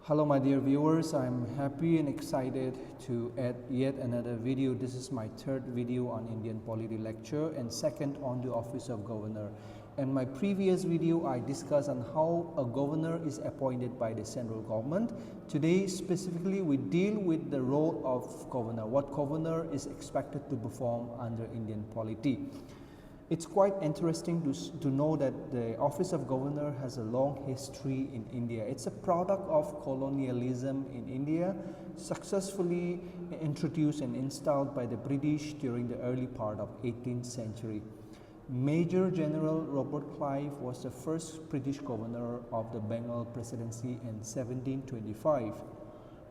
Hello my dear viewers, I'm happy and excited to add yet another video. This is my third video on Indian Polity lecture and second on the office of governor. In my previous video, I discussed on how a governor is appointed by the central government. Today specifically we deal with the role of governor, what governor is expected to perform under Indian polity. It's quite interesting to know that the office of governor has a long history in India. It's a product of colonialism in India, successfully introduced and installed by the British during the early part of 18th century. Major General Robert Clive was the first British governor of the Bengal Presidency in 1725.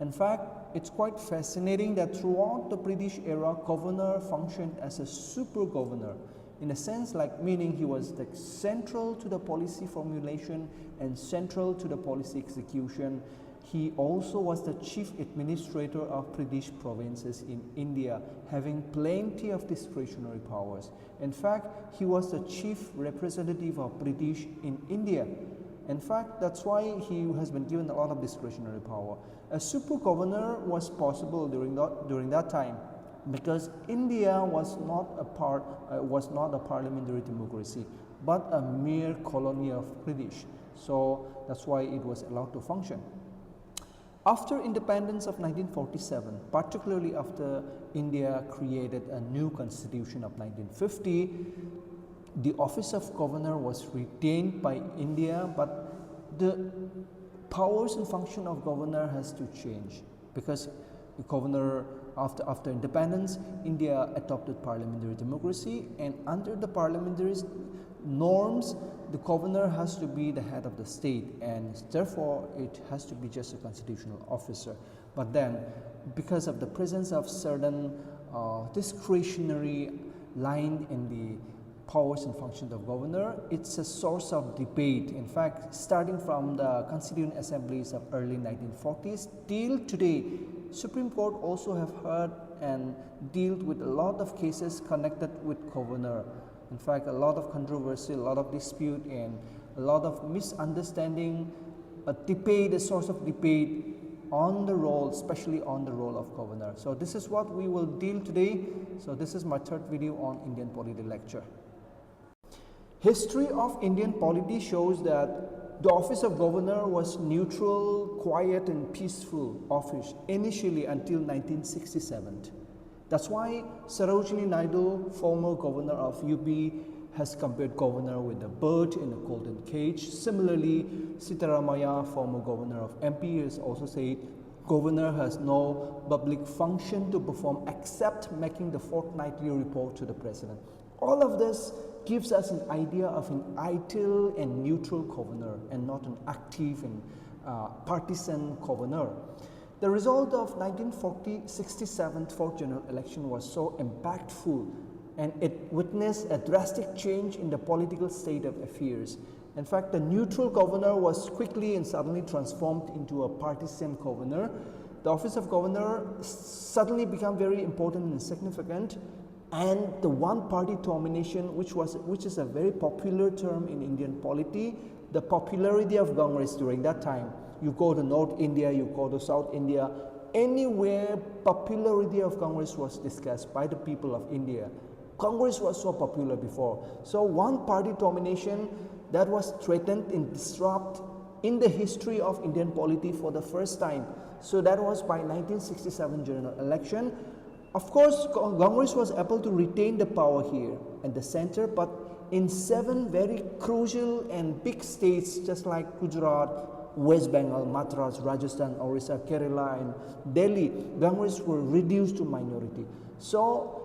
In fact, it's quite fascinating that throughout the British era, governor functioned as a super governor. In a sense, meaning he was central to the policy formulation and central to the policy execution. He also was the chief administrator of British provinces in India, having plenty of discretionary powers. In fact, he was the chief representative of British in India. In fact, that's why he has been given a lot of discretionary power. A super governor was possible during that time, because India was not a parliamentary democracy, but a mere colony of British. So that's why it was allowed to function. After independence of 1947, particularly after India created a new constitution of 1950, the office of governor was retained by India, but the powers and function of governor has to change, because the governor, after independence, India adopted parliamentary democracy, and under the parliamentary norms, the governor has to be the head of the state, and therefore it has to be just a constitutional officer. But then, because of the presence of certain discretionary line in the powers and functions of governor, it's a source of debate. In fact, starting from the constituent assemblies of early 1940s till today, Supreme Court also have heard and dealt with a lot of cases connected with governor. In fact, a lot of controversy, a lot of dispute, and a lot of misunderstanding, a source of debate on the role, especially on the role of governor. So this is what we will deal today. So this is my third video on Indian polity lecture. History of Indian polity shows that the office of governor was neutral, quiet and peaceful office initially until 1967. That's why Sarojini Naidu, former governor of UP, has compared governor with a bird in a golden cage. Similarly, Sitaramaya, former governor of MP, has also said governor has no public function to perform except making the fortnightly report to the president. All of this gives us an idea of an ideal and neutral governor, and not an active and partisan governor. The result of 1967 fourth general election was so impactful, and it witnessed a drastic change in the political state of affairs. In fact, the neutral governor was quickly and suddenly transformed into a partisan governor. The office of governor suddenly became very important and significant, and the one-party domination, which is a very popular term in Indian polity, the popularity of Congress during that time. You go to North India, you go to South India, anywhere popularity of Congress was discussed by the people of India. Congress was so popular before. So one-party domination that was threatened and disrupted in the history of Indian polity for the first time. So that was by 1967 general election. Of course, Congress was able to retain the power here at the center, but in 7 very crucial and big states, just like Gujarat, West Bengal, Madras, Rajasthan, Orissa, Kerala, and Delhi, Congress were reduced to minority. So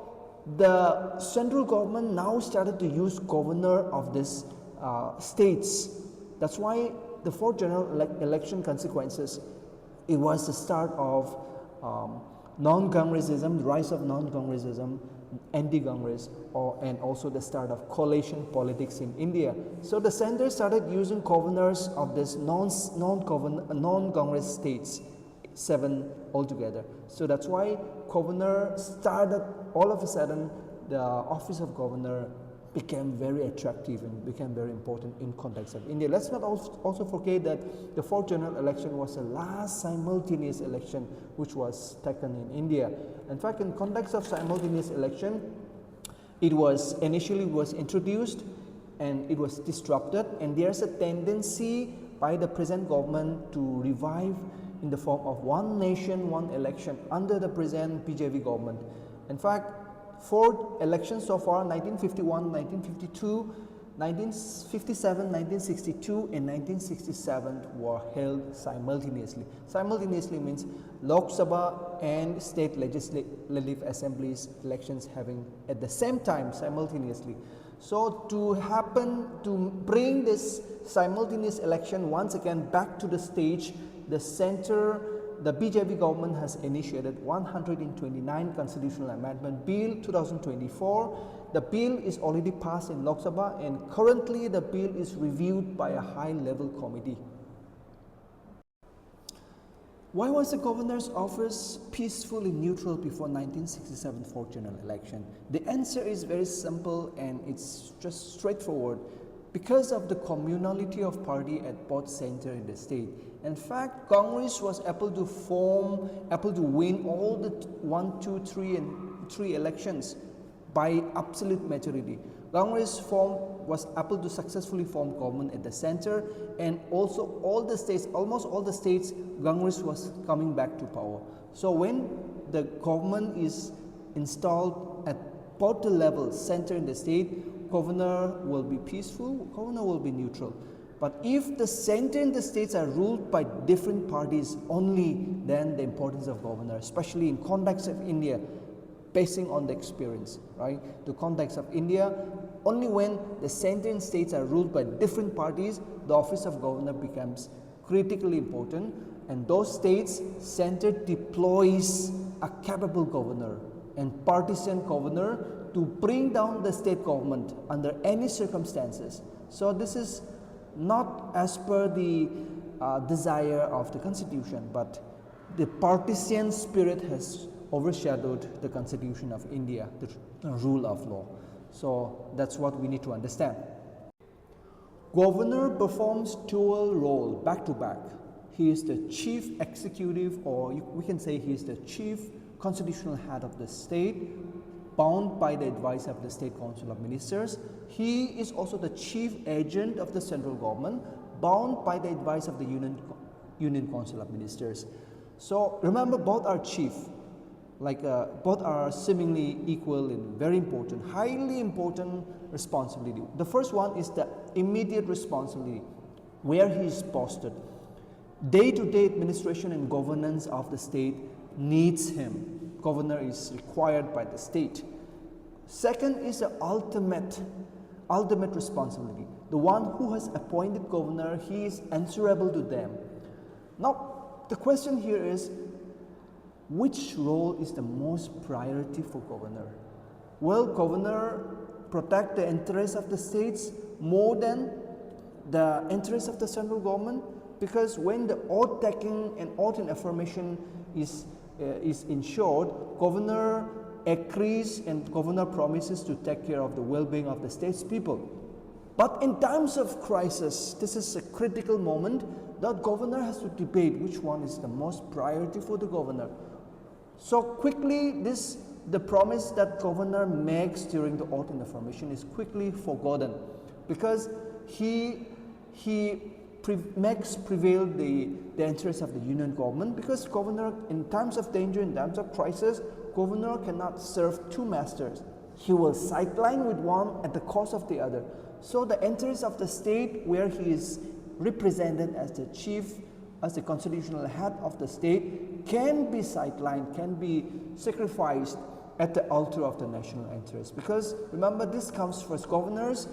the central government now started to use governor of these states. That's why the fourth general election consequences, it was the start of non-Congressism, the rise of non-Congressism, anti-Congress, and also the start of coalition politics in India. So the center started using governors of these non-Congress states, 7 altogether. So that's why governor started, all of a sudden, the office of governor became very attractive and became very important in context of India. Let's not also forget that the 4th general election was the last simultaneous election which was taken in India. In fact, in context of simultaneous election, it was initially introduced and it was disrupted, and there's a tendency by the present government to revive in the form of one nation, one election under the present BJP government. In fact, 4 elections so far, 1951, 1952, 1957, 1962 and 1967 were held simultaneously. Simultaneously means Lok Sabha and state legislative assemblies elections having at the same time simultaneously. So to bring this simultaneous election once again back to the stage, the BJP government has initiated 129 Constitutional Amendment Bill 2024. The bill is already passed in Lok Sabha, and currently the bill is reviewed by a high-level committee. Why was the governor's office peacefully neutral before 1967 4th general election? The answer is very simple and it's just straightforward. Because of the communality of party at both center and the state. In fact, Congress was able to win all the 1, 2, 3 and 3 elections by absolute majority. Congress was able to successfully form government at the center, and also almost all the states, Congress was coming back to power. So when the government is installed at both the levels, center and the state, governor will be peaceful, governor will be neutral. But if the center and the states are ruled by different parties only, then the importance of governor, especially in context of India, basing on the experience, right? The context of India, only when the center and states are ruled by different parties, the office of governor becomes critically important, and those states, center deploys a capable governor and partisan governor to bring down the state government under any circumstances. So this is not as per the desire of the constitution, but the partisan spirit has overshadowed the constitution of India, the rule of law. So that's what we need to understand. Governor performs dual role back to back. He is the chief executive, or we can say he is the chief constitutional head of the state, bound by the advice of the State Council of Ministers. He is also the chief agent of the central government, bound by the advice of the Union Council of Ministers. So remember, both are chief, both are seemingly equal and very important, highly important responsibility. The first one is the immediate responsibility, where he is posted. Day-to-day administration and governance of the state needs him. Governor is required by the state. Second is the ultimate responsibility. The one who has appointed governor, he is answerable to them. Now, the question here is, which role is the most priority for governor? Will governor protect the interests of the states more than the interests of the central government? Because when the oath taking and oath and affirmation is ensured, governor agrees and governor promises to take care of the well-being of the state's people. But in times of crisis, this is a critical moment that governor has to debate which one is the most priority for the governor. So quickly, the promise that governor makes during the oath and affirmation is quickly forgotten, because he makes prevail the interests of the union government, because governor, in times of danger, in times of crisis, governor cannot serve two masters. He will sideline with one at the cost of the other. So the interests of the state, where he is represented as the chief, as the constitutional head of the state, can be sidelined, can be sacrificed at the altar of the national interest. Because remember, this comes first. Governors,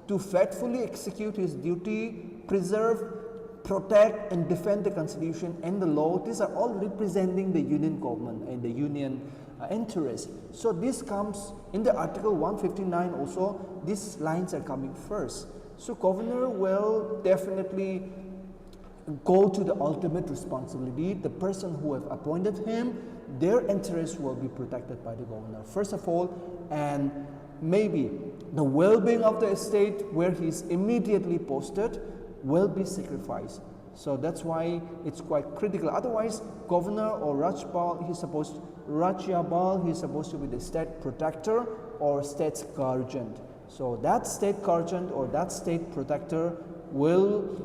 to faithfully execute his duty, preserve, protect and defend the constitution and the law, these are all representing the union government and the union interest. So this comes in the Article 159 also, these lines are coming first. So governor will definitely go to the ultimate responsibility. The person who have appointed him, their interests will be protected by the governor first of all, and maybe the well-being of the estate where he is immediately posted will be sacrificed. So that's why it's quite critical. Otherwise, governor or Rajyapal, he's supposed to be the state protector or state's guardian. So that state guardian or that state protector will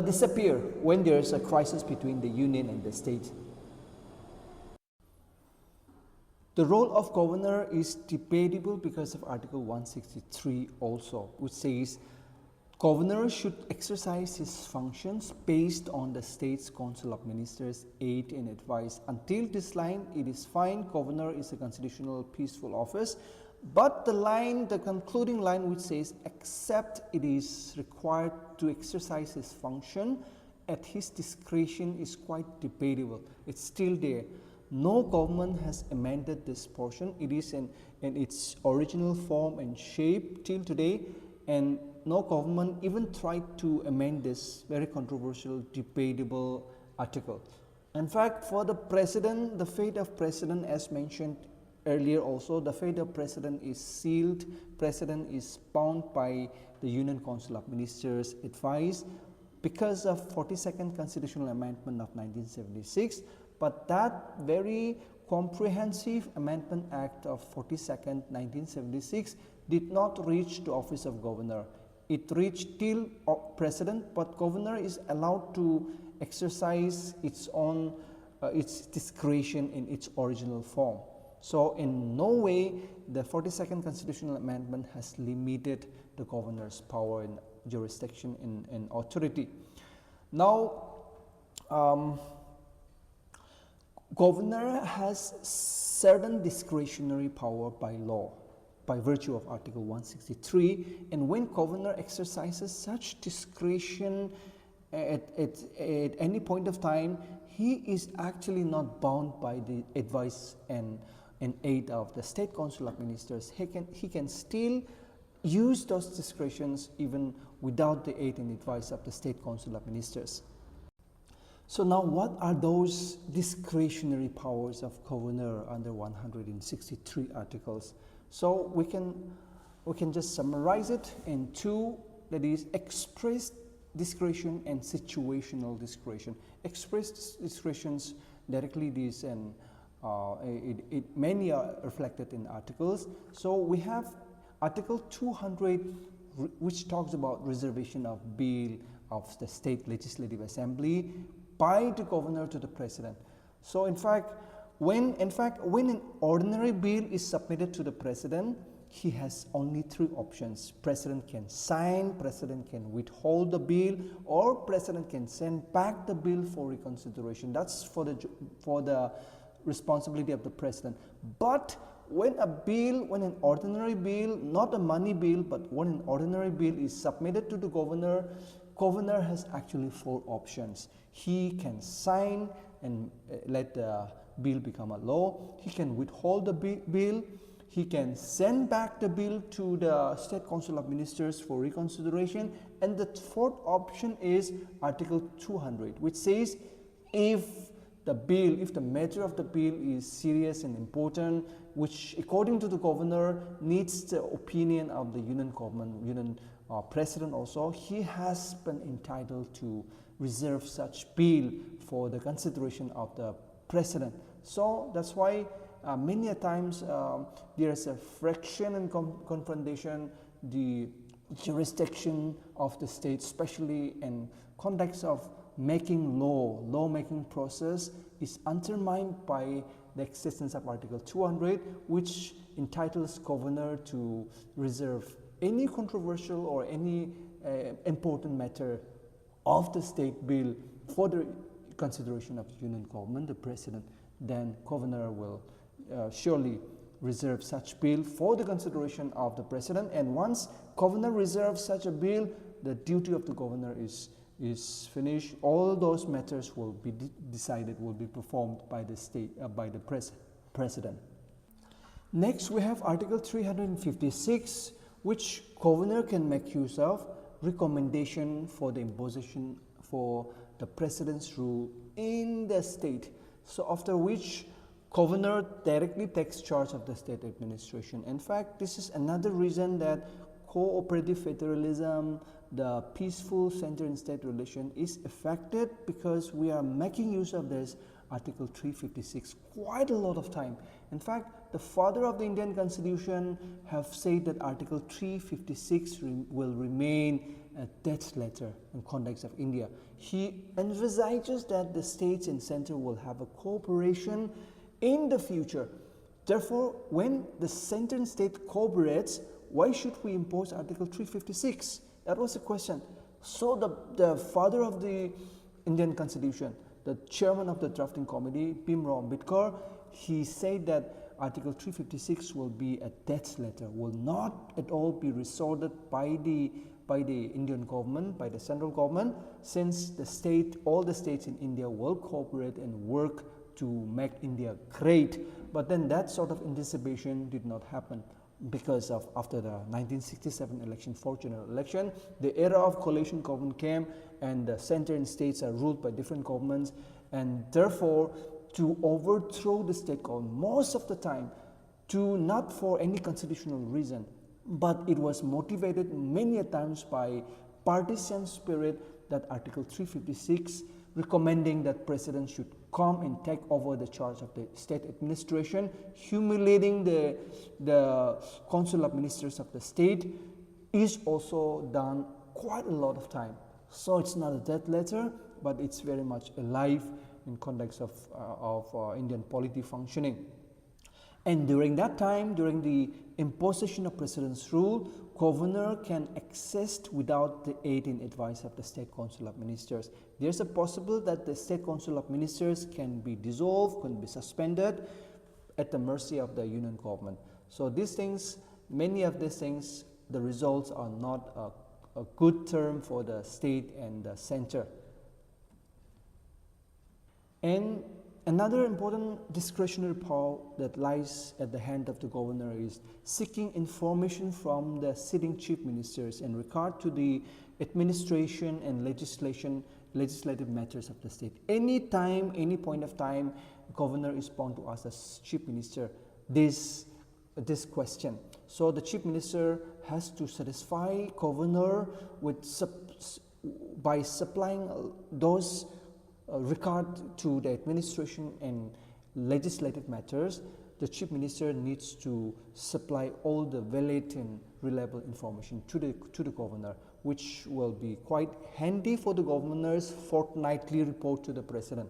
disappear when there is a crisis between the union and the state. The role of governor is debatable because of Article 163 also, which says governor should exercise his functions based on the state's council of ministers' aid and advice. Until this line, it is fine. Governor is a constitutional peaceful office. But the concluding line which says, except it is required to exercise his function at his discretion, is quite debatable. It's still there. No government has amended this portion. It is in its original form and shape till today, and no government even tried to amend this very controversial, debatable article. In fact, for the president, the fate of president, as mentioned earlier also, the fate of president is sealed. President is bound by the Union Council of Ministers' advice because of 42nd Constitutional Amendment of 1976. But that very comprehensive Amendment Act of 42nd 1976 did not reach the office of governor. It reached till president, but governor is allowed to exercise its own its discretion in its original form. So in no way the 42nd Constitutional Amendment has limited the governor's power and jurisdiction and authority. Now, governor has certain discretionary power by law, by virtue of Article 163, and when governor exercises such discretion at any point of time, he is actually not bound by the advice and aid of the State Council of Ministers. He can still use those discretions even without the aid and advice of the State Council of Ministers. So now, what are those discretionary powers of governor under 163 articles? So we can just summarize it in two, that is express discretion and situational discretion. Express discretions directly these and many are reflected in articles. So we have Article 200, which talks about reservation of bill of the State Legislative Assembly by the governor to the president. So in fact, when an ordinary bill is submitted to the president, he has only three options. President can sign, president can withhold the bill, or president can send back the bill for reconsideration. That's for the responsibility of the president. But when an ordinary bill, not a money bill, but when an ordinary bill is submitted to the governor has actually four options. He can sign and let the bill become a law. He can withhold the bill. He can send back the bill to the State Council of Ministers for reconsideration. And the fourth option is Article 200, which says if the matter of the bill is serious and important, which according to the governor needs the opinion of the union government, union president also, he has been entitled to reserve such bill for the consideration of the president. So that's why many a times there is a friction and confrontation. The jurisdiction of the state, especially in context of making lawmaking process, is undermined by the existence of Article 200, which entitles governor to reserve any controversial or any important matter of the state bill for the consideration of the union government, the president. Then governor will surely reserve such bill for the consideration of the president, and once governor reserves such a bill, the duty of the governor is finished. All those matters will be decided, will be performed by the state, by the president. Next, we have Article 356, which governor can make use of recommendation for the imposition for the president's rule in the state. So after which Governor directly takes charge of the state administration. In fact, this is another reason that cooperative federalism, the peaceful center and state relation is affected, because we are making use of this Article 356 quite a lot of time. In fact, the father of the Indian Constitution have said that Article 356 will remain a death letter in context of India. He envisages that the states and center will have a cooperation in the future. Therefore, when the center and state cooperates, why should we impose Article 356? That was the question. So the father of the Indian Constitution, the chairman of the drafting committee, Bhimrao Ambedkar, he said that Article 356 will be a death letter, will not at all be resorted by the Indian government, by the central government, since all the states in India will cooperate and work to make India great. But then that sort of anticipation did not happen, because of after the 1967 election, fourth general election, the era of coalition government came, and the center and states are ruled by different governments, and therefore to overthrow the state government most of the time, to not for any constitutional reason, but it was motivated many a times by partisan spirit, that Article 356 recommending that president should come and take over the charge of the state administration, humiliating the council of ministers of the state, is also done quite a lot of time. So it's not a death letter, but it's very much alive in context of Indian polity functioning. And during that time, during the imposition of president's rule, governor can access without the aid and advice of the state council of ministers. There's a possible that the state council of ministers can be dissolved, can be suspended at the mercy of the union government. So these things, many of these things, the results are not a good term for the state and the center. And another important discretionary power that lies at the hand of the governor is seeking information from the sitting chief ministers in regard to the administration and legislative matters of the state. Any time, any point of time, governor is bound to ask the chief minister this question. So the chief minister has to satisfy governor with by supplying those regard to the administration and legislative matters. The chief minister needs to supply all the valid and reliable information to the governor, which will be quite handy for the governor's fortnightly report to the president.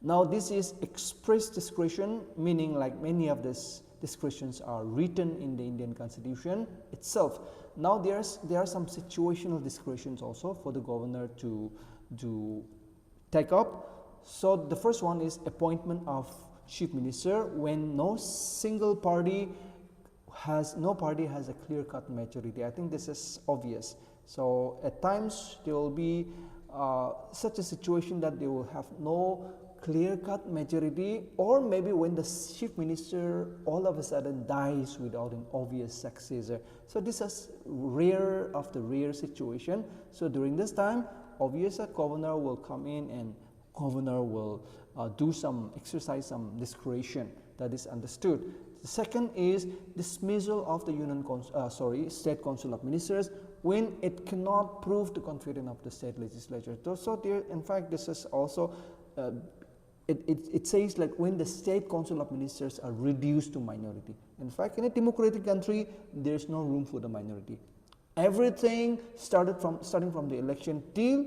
Now this is express discretion, meaning like many of these discretions are written in the Indian Constitution itself. Now there are some situational discretions also for the governor to take up. So the first one is appointment of chief minister when no party has a clear-cut majority. I think this is obvious. So at times there will be such a situation that they will have no clear-cut majority, or maybe when the chief minister all of a sudden dies without an obvious successor. So this is rare of the rare situation. So during this time, obviously governor will come in and governor will exercise some discretion, that is understood. The second is dismissal of the state council of ministers when it cannot prove the confidence of the state legislature. So there, in fact, this is also it says like when the state council of ministers are reduced to minority. In fact, in a democratic country, there is no room for the minority. Everything starting from the election till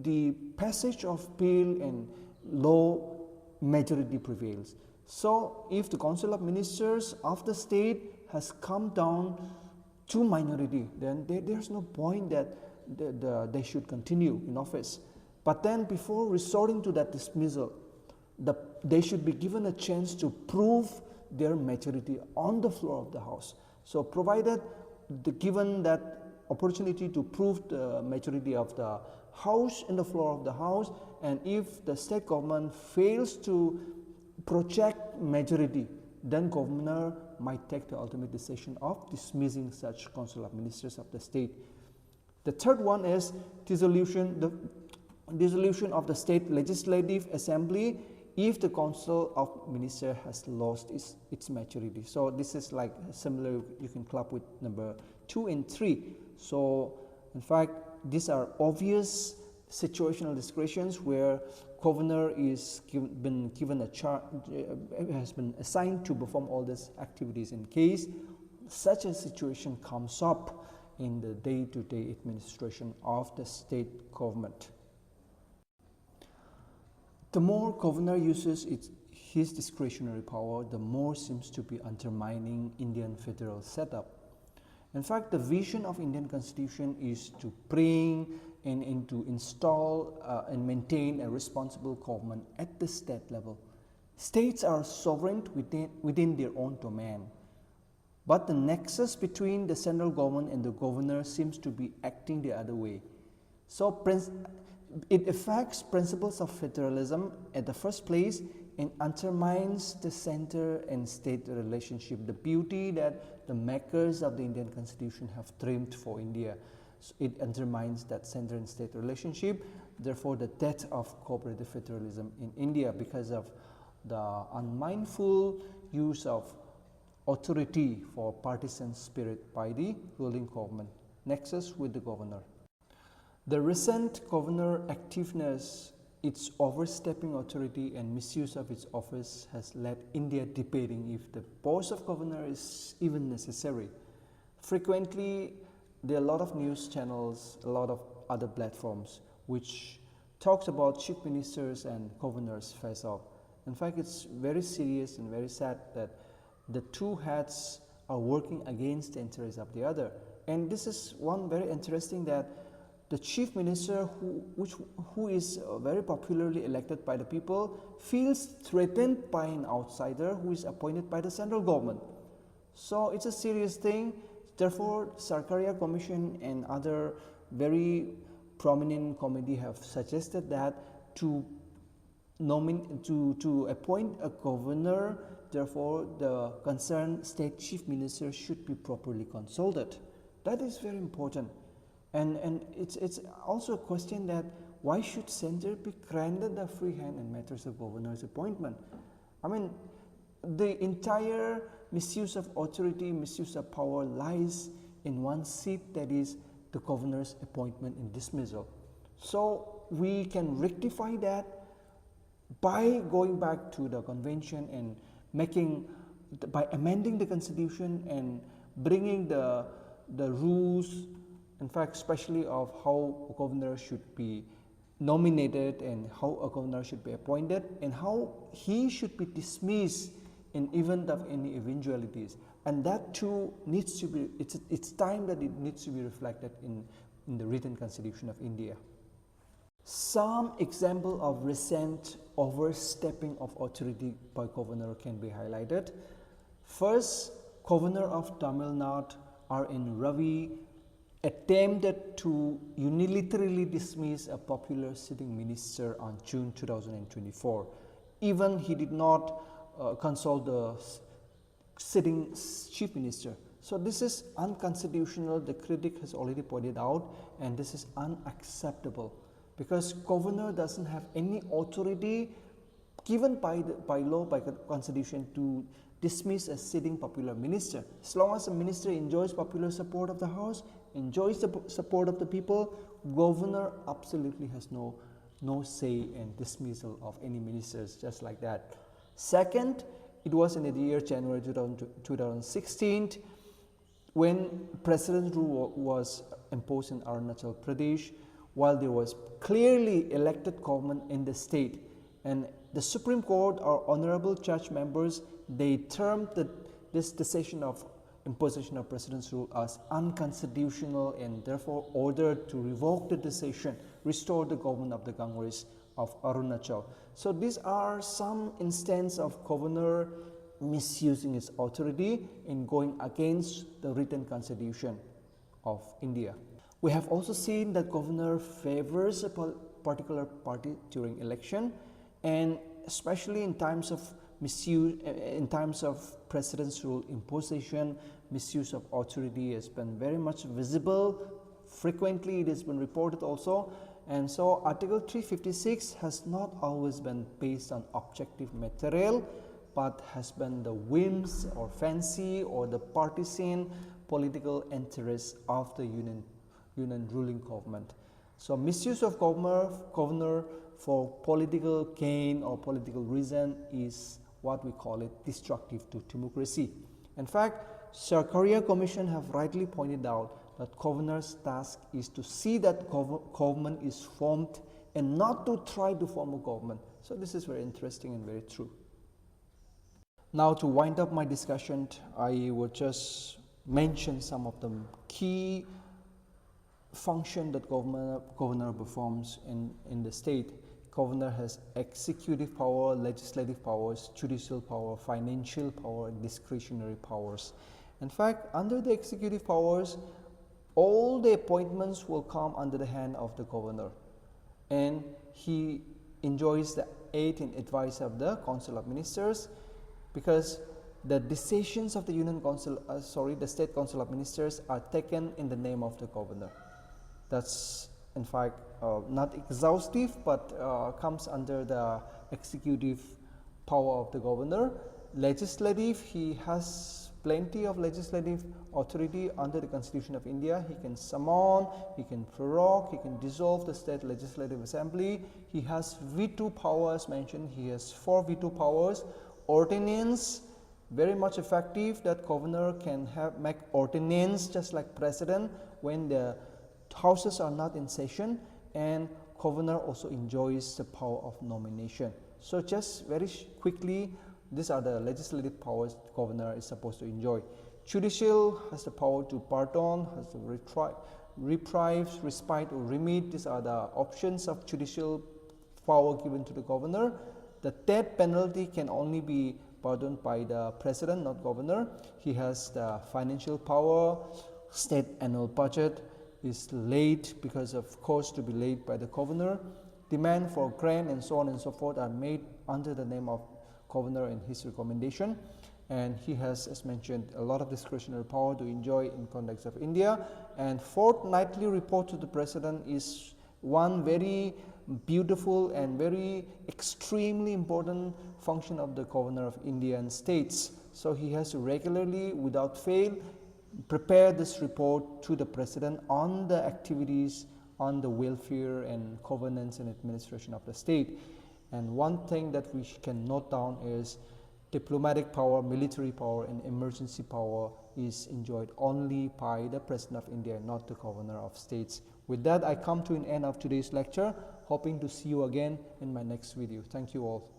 the passage of bill and law, majority prevails. So if the council of ministers of the state has come down to minority, then there's no point that they should continue in office. But then before resorting to that dismissal, they should be given a chance to prove their majority on the floor of the House. So provided given that opportunity to prove the majority of the House in the floor of the House, and if the state government fails to project majority, then governor might take the ultimate decision of dismissing such council of ministers of the state. The third one is dissolution of the state legislative assembly if the Council of Ministers has lost its maturity. So this is like similar, you can club with number 2 and 3. So in fact, these are obvious situational discretions where governor is been given a charge, has been assigned to perform all these activities in case such a situation comes up in the day-to-day administration of the state government. The more governor uses his discretionary power, the more seems to be undermining Indian federal setup. In fact, the vision of Indian Constitution is to bring and to install and maintain a responsible government at the state level. States are sovereign within their own domain, but the nexus between the central government and the governor seems to be acting the other way. So it affects principles of federalism at the first place and undermines the center and state relationship, the beauty that the makers of the Indian Constitution have dreamed for India. So it undermines that center and state relationship, therefore the death of cooperative federalism in India because of the unmindful use of authority for partisan spirit by the ruling government, nexus with the governor. The recent governor activeness, its overstepping authority and misuse of its office has led India debating if the post of governor is even necessary. Frequently, there are a lot of news channels, a lot of other platforms which talks about chief ministers and governors face off. In fact, it's very serious and very sad that the two heads are working against the interests of the other. And this is one very interesting that the chief minister who is very popularly elected by the people feels threatened by an outsider who is appointed by the central government. So it's a serious thing. Therefore, Sarkaria Commission and other very prominent committee have suggested that to appoint a governor, therefore the concerned state chief minister should be properly consulted. That is very important. And it's also a question that why should center be granted the free hand in matters of governor's appointment? I mean, the entire misuse of authority, misuse of power lies in one seat, that is the governor's appointment and dismissal. So we can rectify that by going back to the convention and by amending the constitution and bringing the rules, in fact, especially of how a governor should be nominated and how a governor should be appointed and how he should be dismissed in event of any eventualities. And that too needs to be, it's time that it needs to be reflected in the written constitution of India. Some example of recent overstepping of authority by governor can be highlighted. First, governor of Tamil Nadu, R.N. Ravi, attempted to unilaterally dismiss a popular sitting minister on June 2024. Even he did not consult the sitting chief minister. So this is unconstitutional, the critic has already pointed out, and this is unacceptable because governor doesn't have any authority given by law, by constitution to dismiss a sitting popular minister. As long as the minister enjoys popular support of the house, enjoys the support of the people, governor absolutely has no say in dismissal of any ministers just like that. Second, it was in the year January 2016 when president rule was imposed in Arunachal Pradesh while there was clearly elected government in the state, and the Supreme Court or honorable judge members, they termed this decision of imposition of president's rule as unconstitutional and therefore ordered to revoke the decision, restore the government of the Congress of Arunachal. So these are some instances of governor misusing his authority in going against the written constitution of India. We have also seen that governor favors a particular party during election, and especially in times of misuse, in times of president's rule imposition, misuse of authority has been very much visible frequently it has been reported also. And so Article 356 has not always been based on objective material, but has been the whims or fancy or the partisan political interests of the union ruling government. So misuse of governor for political gain or political reason is what we call it destructive to democracy. In fact, Sarkaria Commission have rightly pointed out that governor's task is to see that government is formed and not to try to form a government. So this is very interesting and very true. Now to wind up my discussion, I will just mention some of the key function that governor performs in the state. Governor has executive power, legislative powers, judicial power, financial power, and discretionary powers. In fact, under the executive powers, all the appointments will come under the hand of the governor, and he enjoys the aid and advice of the Council of Ministers, because the decisions of the the State Council of Ministers are taken in the name of the governor. That's in fact not exhaustive, but comes under the executive power of the governor. Legislative, he has plenty of legislative authority under the Constitution of India. He can summon, he can prorogue, he can dissolve the state legislative assembly. He has veto powers mentioned. He has 4 veto powers. Ordinance, very much effective, that governor can make ordinance just like president when the houses are not in session, and governor also enjoys the power of nomination. So just very quickly, these are the legislative powers the governor is supposed to enjoy. Judicial has the power to pardon, has the reprieve, respite or remit. These are the options of judicial power given to the governor. The death penalty can only be pardoned by the president, not governor. He has the financial power. State annual budget is laid, because of course to be laid by the governor. Demand for grant and so on and so forth are made under the name of governor and his recommendation. And he has, as mentioned, a lot of discretionary power to enjoy in context of India. And fortnightly report to the president is one very beautiful and very extremely important function of the governor of Indian states. So he has to regularly, without fail, prepare this report to the president on the activities, on the welfare and governance and administration of the state. And one thing that we can note down is diplomatic power, military power and emergency power is enjoyed only by the President of India, not the Governor of States. With that, I come to an end of today's lecture, hoping to see you again in my next video. Thank you all.